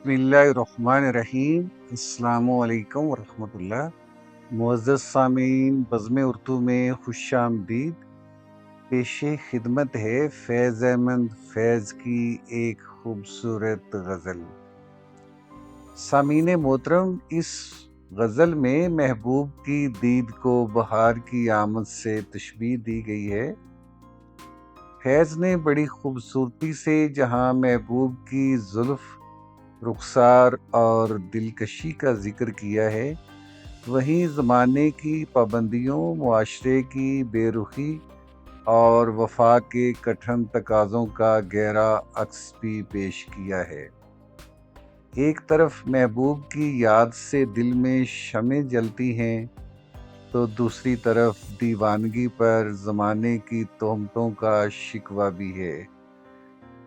बिस्मिल्लाहिर्रहमानिर्रहीम। अस्सलामु अलैकुम वरहमतुल्लाह। मुअज़्ज़ज़ सामीन, बज़्म उर्दू में खुश आमदीद। पेशे खिदमत है फैज़ अहमद फैज़ की एक खूबसूरत गज़ल। सामीन मोहतरम, इस गज़ल में महबूब की दीद को बहार की आमद से तशबीह दी गई है। फैज़ ने बड़ी खूबसूरती से जहाँ महबूब की जुल्फ़, रुखसार और दिलकशी का जिक्र किया है, वहीं ज़माने की पाबंदियों, मुआशरे की बेरुखी और वफा के कठिन तकाज़ों का गहरा अक्स भी पेश किया है। एक तरफ महबूब की याद से दिल में शमें जलती हैं, तो दूसरी तरफ दीवानगी पर ज़माने की तोहमतों का शिकवा भी है।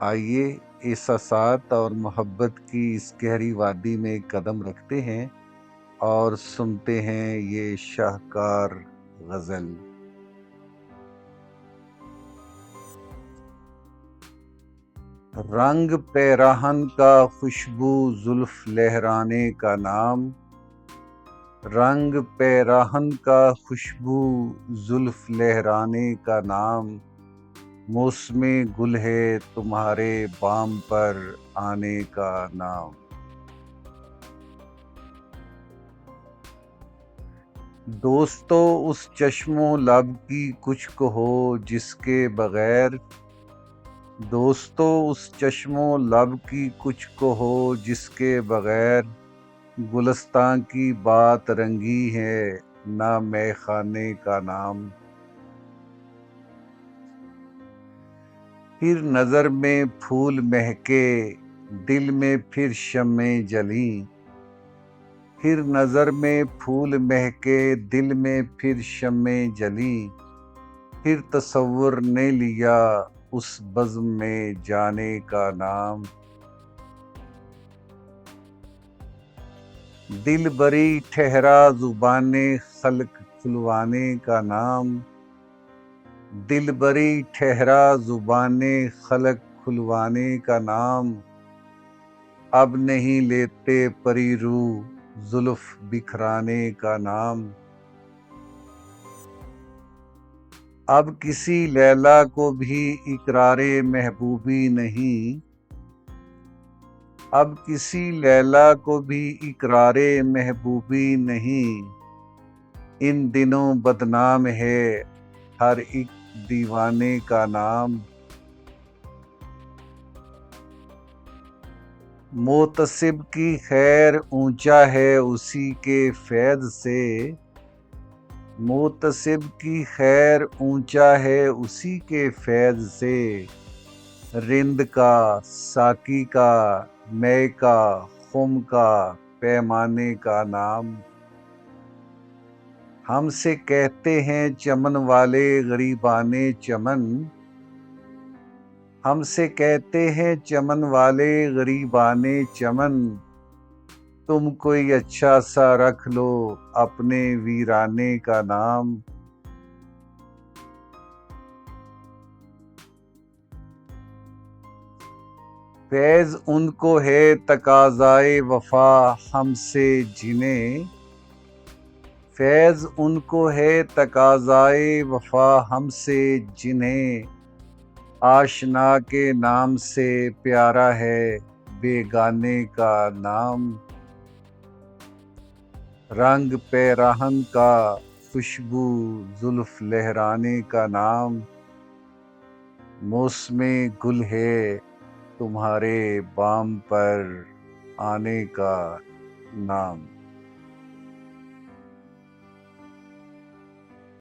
आइए एहसासात और मोहब्बत की इस गहरी वादी में कदम रखते हैं और सुनते हैं ये शाहकार गज़ल। रंग पैराहन का खुशबू जुल्फ लहराने का नाम, रंग पैराहन का खुशबू जुल्फ लहराने का नाम, मौसमे गुल है तुम्हारे बाम पर आने का नाम। दोस्तों उस चश्मो लब की कुछ कहो जिसके बगैर, दोस्तों उस चश्मो लब की कुछ कहो जिसके बगैर, गुलस्तां की बात रंगी है ना मैं खाने का नाम। फिर नजर में फूल महके दिल में फिर शम्में जली, फिर नजर में फूल महके दिल में फिर शम्में जली, फिर तसव्वुर ने लिया उस बज़्म में जाने का नाम। दिल बरी ठहरा जुबाने खल्क खुलवाने का नाम, दिल बरी ठहरा जुबाने खल्क खुलवाने का नाम। अब नहीं लेते परी रूह जुल्फ बिखराने का नाम। अब किसी लैला को भी इकरारे महबूबी नहीं, अब किसी लैला को भी इकरारे महबूबी नहीं। इन दिनों बदनाम है हर एक दीवाने का नाम। मोतसिब की खैर ऊंचा है उसी के फैज़ से, मोतसिब की खैर ऊंचा है उसी के फैज़ से। रिंद का, साकी का, मै का, खुम का, पैमाने का नाम। हमसे कहते हैं चमन वाले गरीबाने चमन, हमसे कहते हैं चमन वाले गरीबाने चमन। तुम कोई अच्छा सा रख लो अपने वीराने का नाम। फैज़ उनको है तकाज़ाए वफा हमसे जिन्हें, फैज़ उनको है तकाज़ाए वफा हमसे जिन्हें, आशना के नाम से प्यारा है बेगाने का नाम। रंग पैराहन का खुशबू जुल्फ लहराने का नाम, मौसमे गुल है तुम्हारे बाम पर आने का नाम।